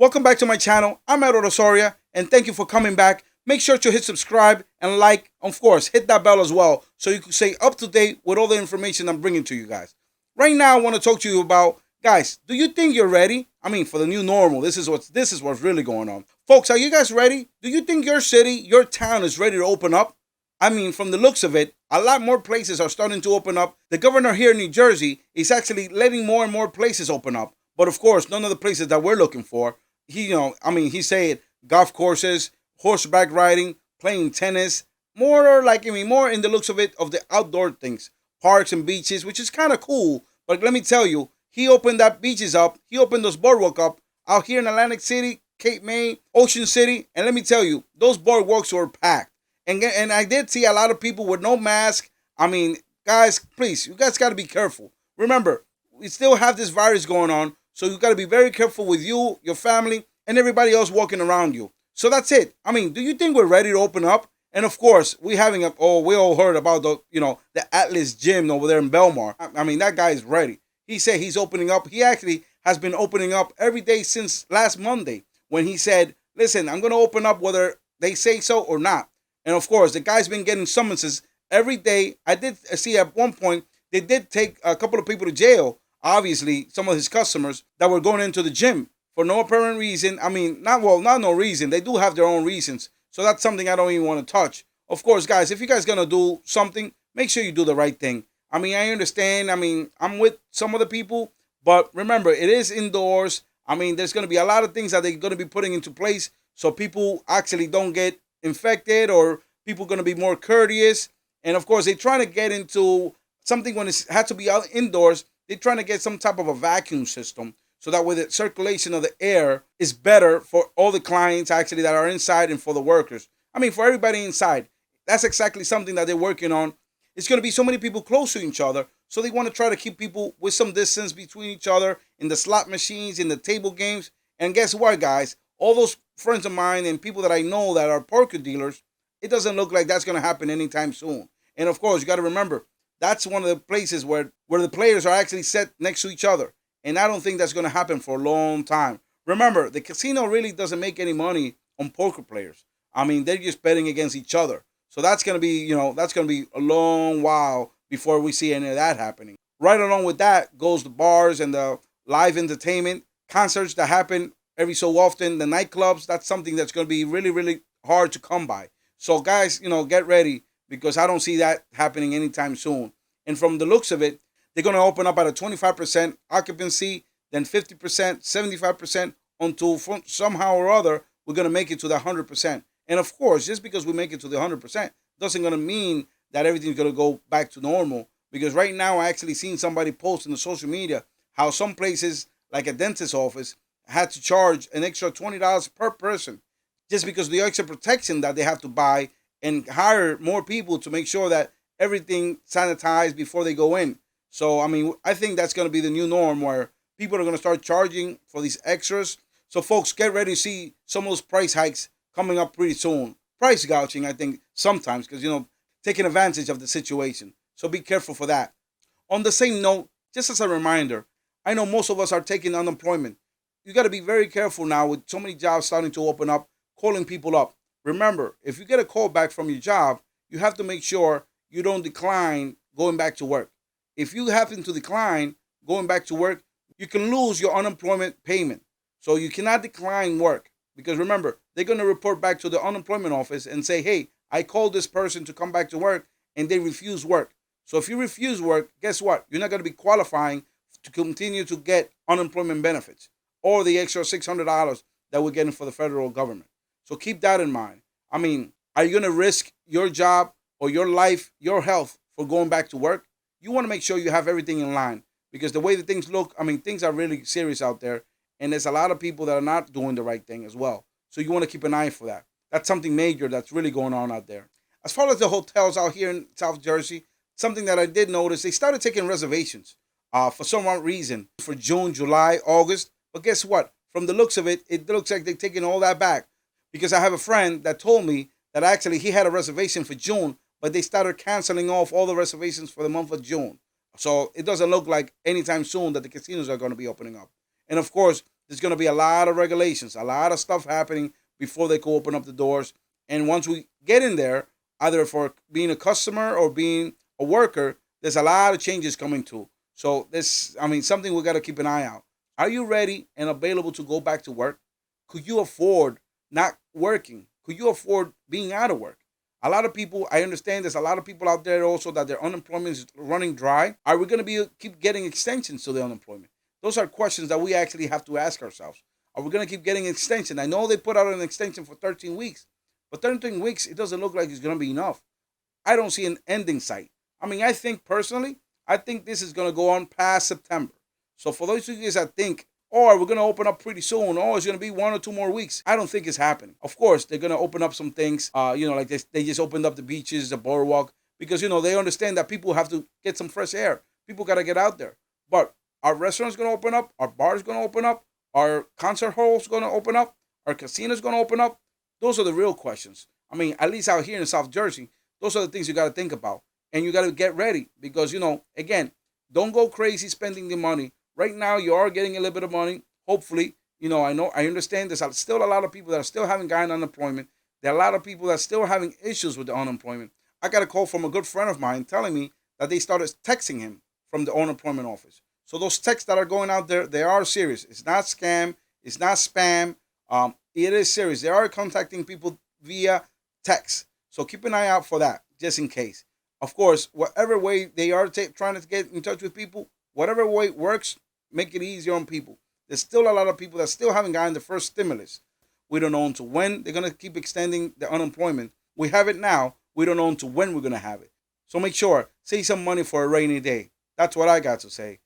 Welcome back to my channel. I'm Edward Osoria, and thank you for coming back. Make sure to hit subscribe and like. Of course, hit that bell as well so you can stay up to date with all the information I'm bringing to you guys. Right now, I want to talk to you about, guys, do you think you're ready? I mean, for the new normal, this is what's really going on. Folks, are you guys ready? Do you think your city, your town is ready to open up? I mean, from the looks of it, a lot more places are starting to open up. The governor here in New Jersey is actually letting more and more places open up. But of course, none of the places that we're looking for. He said golf courses, horseback riding, playing tennis, more in the looks of it, of the outdoor things, parks and beaches, which is kind of cool. But let me tell you, he opened that beaches up. He opened those boardwalk up out here in Atlantic City, Cape May, Ocean City. And let me tell you, those boardwalks were packed. And I did see a lot of people with no mask. I mean, guys, please, you guys got to be careful. Remember, we still have this virus going on. So you got to be very careful with you, your family, and everybody else walking around you. So that's it. I mean, do you think we're ready to open up? And of course, we all heard about the Atlas Gym over there in Belmar. I mean, that guy is ready. He said he's opening up. He actually has been opening up every day since last Monday when he said, listen, I'm going to open up whether they say so or not. And of course, the guy's been getting summonses every day. I did see at one point, they did take a couple of people to jail. Obviously, some of his customers that were going into the gym for no apparent reason. I mean, not no reason. They do have their own reasons. So that's something I don't even want to touch. Of course, guys, if you guys going to do something, make sure you do the right thing. I mean, I understand. I mean, I'm with some of the people. But remember, it is indoors. I mean, there's going to be a lot of things that they're going to be putting into place so people actually don't get infected, or people going to be more courteous. And of course, they're trying to get into something when it has to be out indoors. They're trying to get some type of a vacuum system so that way the circulation of the air is better for all the clients actually that are inside and for the workers. I mean, for everybody inside. That's exactly something that they're working on. It's going to be so many people close to each other. So they want to try to keep people with some distance between each other in the slot machines, in the table games. And guess what, guys? All those friends of mine and people that I know that are poker dealers, it doesn't look like that's going to happen anytime soon. And of course, you got to remember, that's one of the places where the players are actually set next to each other. And I don't think that's going to happen for a long time. Remember, the casino really doesn't make any money on poker players. I mean, they're just betting against each other. So that's going to be, that's going to be a long while before we see any of that happening. Right along with that goes the bars and the live entertainment, concerts that happen every so often, the nightclubs. That's something that's going to be really, really hard to come by. So guys, get ready, because I don't see that happening anytime soon. And from the looks of it, they're going to open up at a 25% occupancy, then 50%, 75%, until somehow or other, we're going to make it to the 100%. And of course, just because we make it to the 100% doesn't going to mean that everything's going to go back to normal. Because right now, I actually seen somebody post in the social media how some places, like a dentist's office, had to charge an extra $20 per person just because of the extra protection that they have to buy and hire more people to make sure that everything sanitized before they go in. So, I mean, I think that's going to be the new norm where people are going to start charging for these extras. So, folks, get ready to see some of those price hikes coming up pretty soon. Price gouging, I think, sometimes, because, taking advantage of the situation. So be careful for that. On the same note, just as a reminder, I know most of us are taking unemployment. You got to be very careful now with so many jobs starting to open up, calling people up. Remember, if you get a call back from your job, you have to make sure you don't decline going back to work. If you happen to decline going back to work, you can lose your unemployment payment. So you cannot decline work, because remember, they're going to report back to the unemployment office and say, hey, I called this person to come back to work and they refuse work. So if you refuse work, guess what? You're not going to be qualifying to continue to get unemployment benefits or the extra $600 that we're getting for the federal government. So keep that in mind. I mean, are you going to risk your job or your life, your health for going back to work? You want to make sure you have everything in line, because the way that things look, I mean, things are really serious out there. And there's a lot of people that are not doing the right thing as well. So you want to keep an eye for that. That's something major that's really going on out there. As far as the hotels out here in South Jersey, something that I did notice, they started taking reservations for some reason for June, July, August. But guess what? From the looks of it, it looks like they're taking all that back. Because I have a friend that told me that actually he had a reservation for June, but they started canceling off all the reservations for the month of June. So it doesn't look like anytime soon that the casinos are going to be opening up. And of course, there's going to be a lot of regulations, a lot of stuff happening before they can open up the doors. And once we get in there, either for being a customer or being a worker, there's a lot of changes coming too. So this, I mean, something we got to keep an eye out. Are you ready and available to go back to work? Could you afford not working? Could you afford being out of work? A lot of people, I understand there's a lot of people out there also that their unemployment is running dry. Are we going to be keep getting extensions to the unemployment? Those are questions that we actually have to ask ourselves. Are we going to keep getting an extension? I know they put out an extension for 13 weeks, but 13 weeks, it doesn't look like it's going to be enough. I don't see an ending sight. I mean, I think personally, I think this is going to go on past September. So for those of you guys that think, oh, we're going to open up pretty soon, oh, it's going to be 1 or 2 more weeks, I don't think it's happening. Of course, they're going to open up some things, like they just opened up the beaches, the boardwalk, because, they understand that people have to get some fresh air. People got to get out there. But are restaurants going to open up? Are bars going to open up? Are concert halls going to open up? Are casinos going to open up? Those are the real questions. I mean, at least out here in South Jersey, those are the things you got to think about. And you got to get ready because, again, don't go crazy spending the money. Right now, you are getting a little bit of money. Hopefully, I understand there's still a lot of people that are still having gotten unemployment. There are a lot of people that are still having issues with the unemployment. I got a call from a good friend of mine telling me that they started texting him from the unemployment office. So those texts that are going out there, they are serious. It's not scam. It's not spam. It is serious. They are contacting people via text. So keep an eye out for that, just in case. Of course, whatever way they are trying to get in touch with people, whatever way it works, make it easier on people. There's still a lot of people that still haven't gotten the first stimulus. We don't know until when they're going to keep extending the unemployment. We have it now. We don't know until when we're going to have it. So make sure, save some money for a rainy day. That's what I got to say.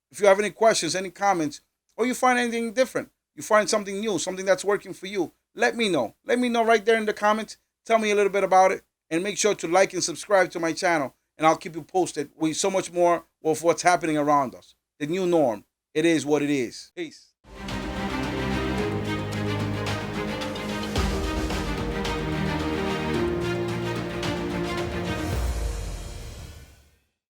If you have any questions, any comments, or you find anything different, you find something new, something that's working for you, let me know. Let me know right there in the comments. Tell me a little bit about it. And make sure to like and subscribe to my channel. And I'll keep you posted with so much more of what's happening around us. The new norm. It is what it is. Peace.